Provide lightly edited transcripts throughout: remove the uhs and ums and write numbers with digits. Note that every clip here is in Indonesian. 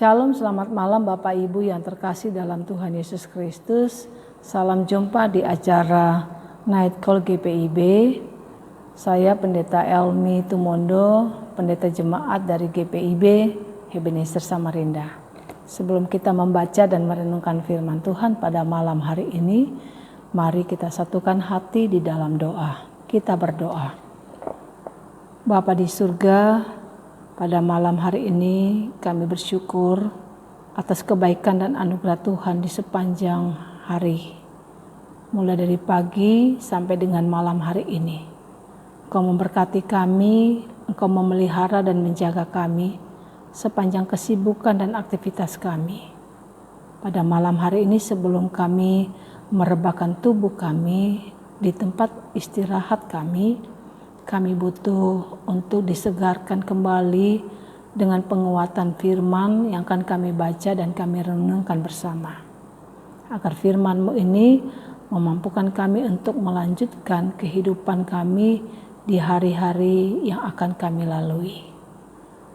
Shalom, selamat malam Bapak Ibu yang terkasih dalam Tuhan Yesus Kristus. Salam jumpa di acara Night Call GPIB. Saya Pendeta Elmi Tumondo, Pendeta Jemaat dari GPIB Ebenezer Samarinda. Sebelum kita membaca dan merenungkan firman Tuhan pada malam hari ini, mari kita satukan hati di dalam doa. Kita berdoa. Bapa di surga, pada malam hari ini kami bersyukur atas kebaikan dan anugerah Tuhan di sepanjang hari. Mulai dari pagi sampai dengan malam hari ini. Engkau memberkati kami, Engkau memelihara dan menjaga kami sepanjang kesibukan dan aktivitas kami. Pada malam hari ini sebelum kami merebahkan tubuh kami di tempat istirahat kami butuh untuk disegarkan kembali dengan penguatan firman yang akan kami baca dan kami renungkan bersama. Agar firman-Mu ini memampukan kami untuk melanjutkan kehidupan kami di hari-hari yang akan kami lalui.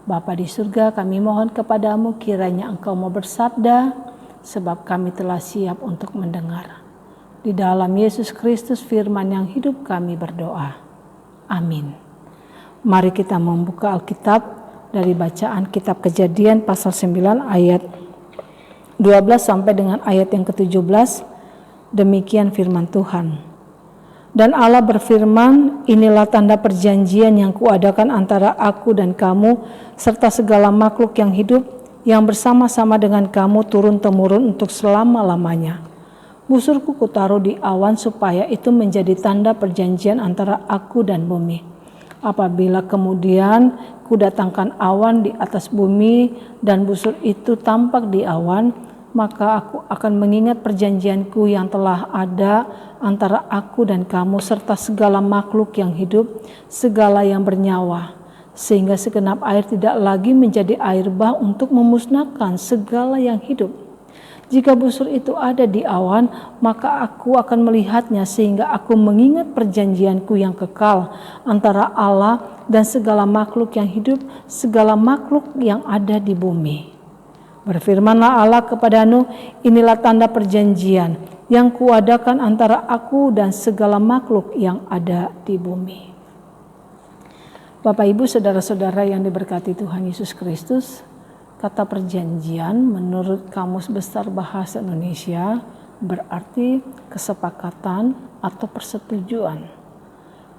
Bapa di surga, kami mohon kepadamu kiranya Engkau mau bersabda, sebab kami telah siap untuk mendengar. Di dalam Yesus Kristus firman yang hidup kami berdoa. Amin. Mari kita membuka Alkitab dari bacaan kitab Kejadian pasal 9 ayat 12 sampai dengan ayat yang ke-17. Demikian firman Tuhan. Dan Allah berfirman, inilah tanda perjanjian yang kuadakan antara aku dan kamu serta segala makhluk yang hidup yang bersama-sama dengan kamu turun-temurun untuk selama-lamanya. Busurku kutaruh di awan supaya itu menjadi tanda perjanjian antara aku dan bumi. Apabila kemudian kudatangkan awan di atas bumi dan busur itu tampak di awan, maka aku akan mengingat perjanjianku yang telah ada antara aku dan kamu serta segala makhluk yang hidup, segala yang bernyawa, sehingga segenap air tidak lagi menjadi air bah untuk memusnahkan segala yang hidup. Jika busur itu ada di awan, maka aku akan melihatnya sehingga aku mengingat perjanjianku yang kekal antara Allah dan segala makhluk yang hidup, segala makhluk yang ada di bumi. Berfirmanlah Allah kepada-Mu, inilah tanda perjanjian yang kuadakan antara aku dan segala makhluk yang ada di bumi. Bapak Ibu, saudara-saudara yang diberkati Tuhan Yesus Kristus, kata perjanjian menurut Kamus Besar Bahasa Indonesia berarti kesepakatan atau persetujuan.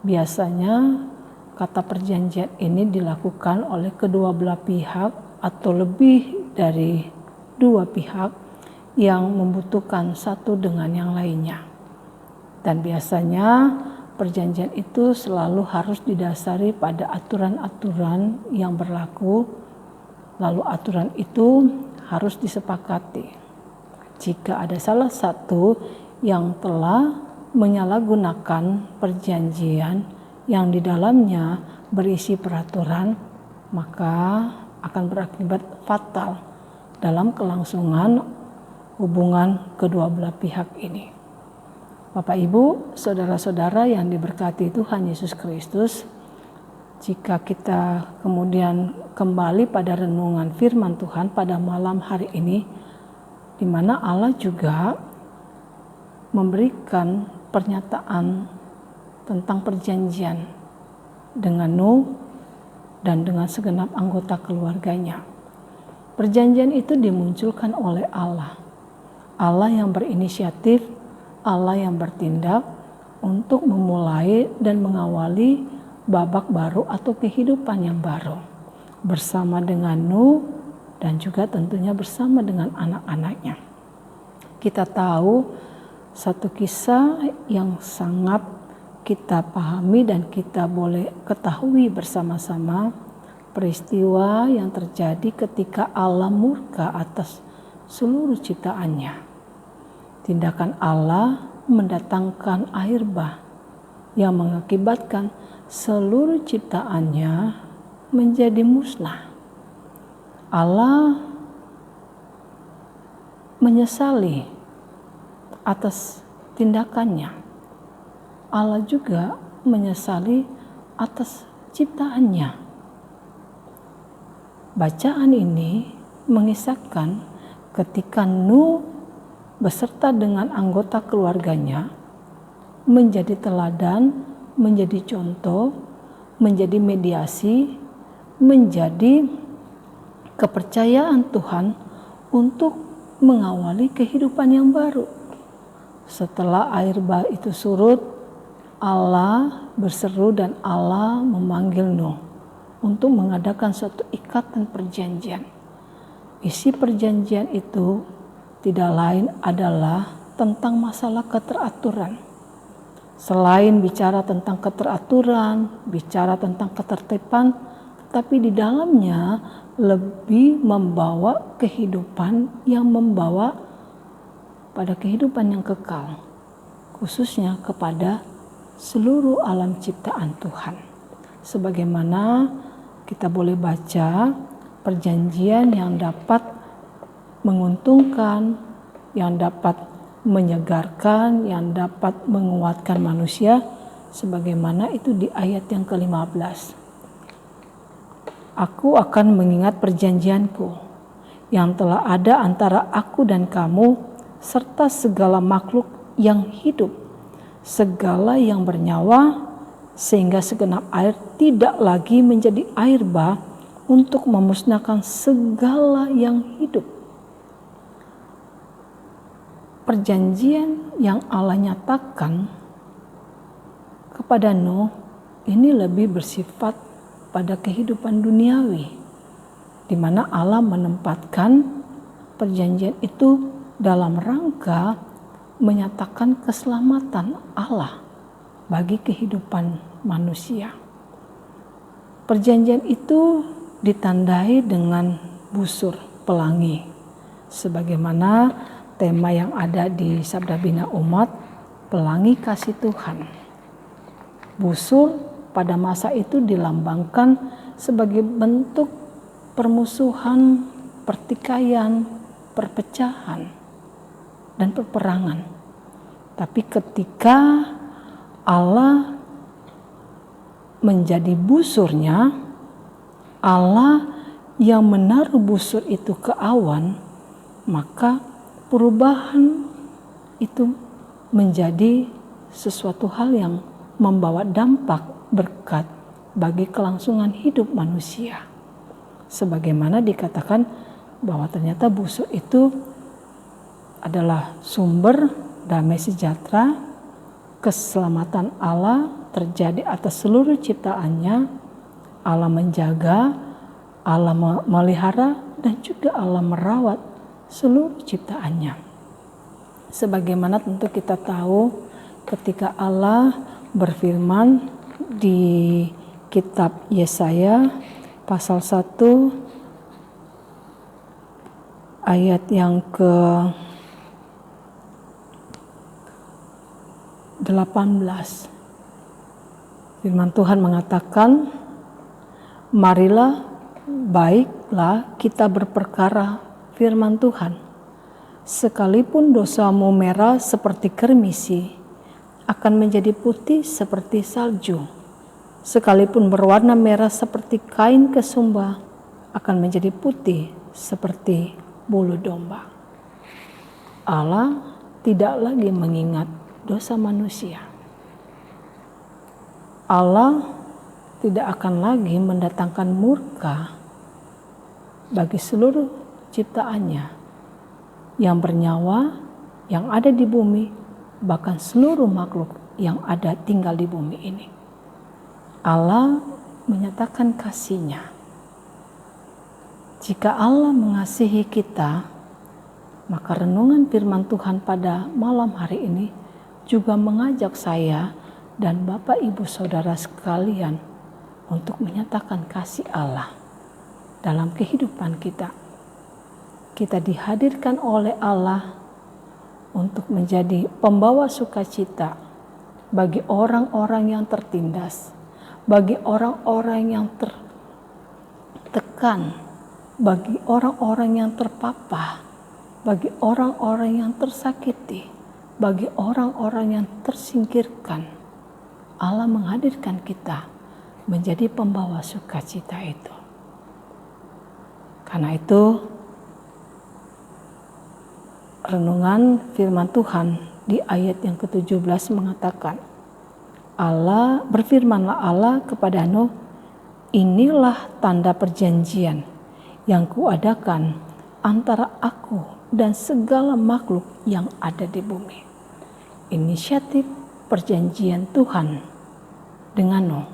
Biasanya kata perjanjian ini dilakukan oleh kedua belah pihak atau lebih dari dua pihak yang membutuhkan satu dengan yang lainnya. Dan biasanya perjanjian itu selalu harus didasari pada aturan-aturan yang berlaku. Lalu aturan itu harus disepakati. Jika ada salah satu yang telah menyalahgunakan perjanjian yang di dalamnya berisi peraturan, maka akan berakibat fatal dalam kelangsungan hubungan kedua belah pihak ini. Bapak Ibu, saudara-saudara yang diberkati Tuhan Yesus Kristus, jika kita kemudian kembali pada renungan firman Tuhan pada malam hari ini, di mana Allah juga memberikan pernyataan tentang perjanjian dengan Nuh dan dengan segenap anggota keluarganya. Perjanjian itu dimunculkan oleh Allah. Allah yang berinisiatif, Allah yang bertindak untuk memulai dan mengawali babak baru atau kehidupan yang baru bersama dengan Nuh dan juga tentunya bersama dengan anak-anaknya. Kita tahu satu kisah yang sangat kita pahami dan kita boleh ketahui bersama-sama, peristiwa yang terjadi ketika Allah murka atas seluruh ciptaannya. Tindakan Allah mendatangkan air bah yang mengakibatkan seluruh ciptaannya menjadi musnah. Allah menyesali atas tindakannya. Allah juga menyesali atas ciptaannya. Bacaan ini mengisahkan ketika Nuh beserta dengan anggota keluarganya menjadi teladan, menjadi contoh, menjadi mediasi, menjadi kepercayaan Tuhan untuk mengawali kehidupan yang baru. Setelah air bah itu surut, Allah berseru dan Allah memanggil Nuh untuk mengadakan suatu ikatan perjanjian. Isi perjanjian itu tidak lain adalah tentang masalah keteraturan. Selain bicara tentang keteraturan, bicara tentang ketertiban, tapi di dalamnya lebih membawa kehidupan yang membawa pada kehidupan yang kekal, khususnya kepada seluruh alam ciptaan Tuhan. Sebagaimana kita boleh baca perjanjian yang dapat menguntungkan, yang dapat menyegarkan, yang dapat menguatkan manusia, sebagaimana itu di ayat yang ke-15. Aku akan mengingat perjanjianku yang telah ada antara aku dan kamu serta segala makhluk yang hidup, segala yang bernyawa, sehingga segenap air tidak lagi menjadi air bah untuk memusnahkan segala yang hidup. Perjanjian yang Allah nyatakan kepada Nuh ini lebih bersifat pada kehidupan duniawi, di mana Allah menempatkan perjanjian itu dalam rangka menyatakan keselamatan Allah bagi kehidupan manusia. Perjanjian itu ditandai dengan busur pelangi, sebagaimana tema yang ada di Sabda Bina Umat, pelangi kasih Tuhan. Busur pada masa itu dilambangkan sebagai bentuk permusuhan, pertikaian, perpecahan, dan peperangan. Tapi ketika Allah menjadi busurnya, Allah yang menaruh busur itu ke awan, maka perubahan itu menjadi sesuatu hal yang membawa dampak berkat bagi kelangsungan hidup manusia. Sebagaimana dikatakan bahwa ternyata busur itu adalah sumber damai sejahtera, keselamatan Allah terjadi atas seluruh ciptaannya. Allah menjaga, Allah memelihara, dan juga Allah merawat seluruh ciptaannya. Sebagaimana tentu kita tahu ketika Allah berfirman di kitab Yesaya pasal 1 ayat yang ke-18. Firman Tuhan mengatakan, marilah baiklah kita berperkara firman Tuhan, sekalipun dosamu merah seperti kermisi, akan menjadi putih seperti salju. Sekalipun berwarna merah seperti kain kesumba, akan menjadi putih seperti bulu domba. Allah tidak lagi mengingat dosa manusia. Allah tidak akan lagi mendatangkan murka bagi seluruh ciptaannya yang bernyawa, yang ada di bumi, bahkan seluruh makhluk yang ada tinggal di bumi ini. Allah menyatakan kasih-Nya. Jika Allah mengasihi kita, maka renungan firman Tuhan pada malam hari ini juga mengajak saya dan Bapak Ibu Saudara sekalian untuk menyatakan kasih Allah dalam kehidupan kita. Kita dihadirkan oleh Allah untuk menjadi pembawa sukacita bagi orang-orang yang tertindas, bagi orang-orang yang tertekan, bagi orang-orang yang terpapah, bagi orang-orang yang tersakiti, bagi orang-orang yang tersingkirkan. Allah menghadirkan kita menjadi pembawa sukacita itu. Karena itu, Renungan firman Tuhan di ayat yang ke-17 mengatakan, berfirmanlah Allah kepada Nuh, inilah tanda perjanjian yang kuadakan antara aku dan segala makhluk yang ada di bumi. Inisiatif perjanjian Tuhan dengan Nuh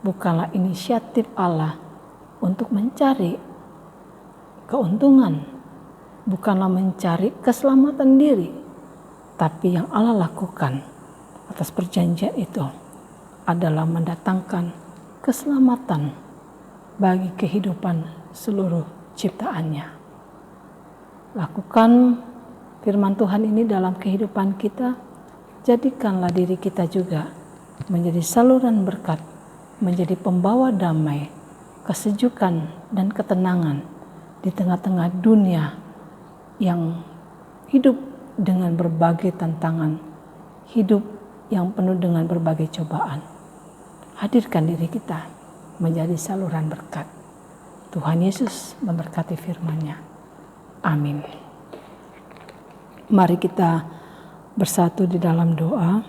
bukanlah inisiatif Allah untuk mencari keuntungan, bukanlah mencari keselamatan diri, tapi yang Allah lakukan atas perjanjian itu adalah mendatangkan keselamatan bagi kehidupan seluruh ciptaannya. Lakukan firman Tuhan ini dalam kehidupan kita, jadikanlah diri kita juga menjadi saluran berkat, menjadi pembawa damai, kesejukan dan ketenangan di tengah-tengah dunia yang hidup dengan berbagai tantangan, hidup yang penuh dengan berbagai cobaan. Hadirkan diri kita menjadi saluran berkat. Tuhan Yesus memberkati firman-Nya. Amin. Mari kita bersatu di dalam doa.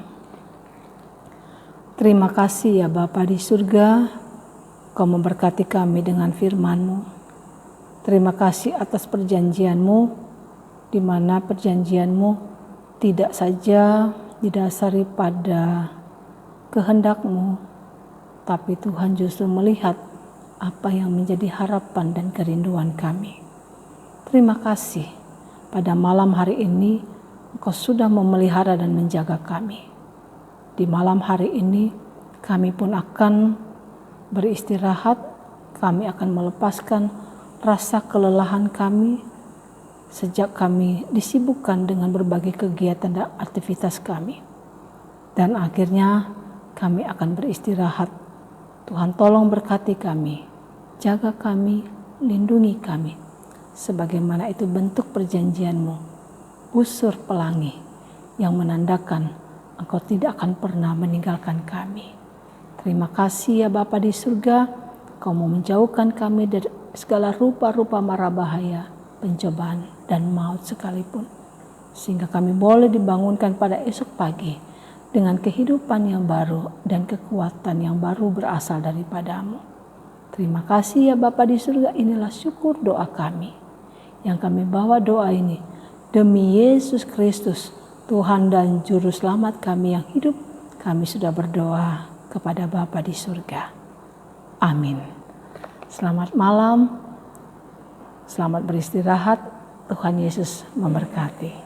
Terima kasih ya Bapa di surga, Kau memberkati kami dengan firman-Mu. Terima kasih atas perjanjian-Mu, di mana perjanjian-Mu tidak saja didasari pada kehendak-Mu, tapi Tuhan justru melihat apa yang menjadi harapan dan kerinduan kami. Terima kasih pada malam hari ini Engkau sudah memelihara dan menjaga kami. Di malam hari ini kami pun akan beristirahat, kami akan melepaskan rasa kelelahan kami sejak kami disibukkan dengan berbagai kegiatan dan aktivitas kami. Dan akhirnya kami akan beristirahat. Tuhan tolong berkati kami, jaga kami, lindungi kami. Sebagaimana itu bentuk perjanjian-Mu, busur pelangi yang menandakan Engkau tidak akan pernah meninggalkan kami. Terima kasih ya Bapa di surga, Kau mau menjauhkan kami dari segala rupa-rupa mara bahaya, pencobaan dan maut sekalipun. Sehingga kami boleh dibangunkan pada esok pagi dengan kehidupan yang baru dan kekuatan yang baru berasal daripada-Mu. Terima kasih ya Bapa di surga, inilah syukur doa kami. Yang kami bawa doa ini demi Yesus Kristus, Tuhan dan Juru Selamat kami yang hidup. Kami sudah berdoa kepada Bapa di surga. Amin. Selamat malam, selamat beristirahat. Tuhan Yesus memberkati.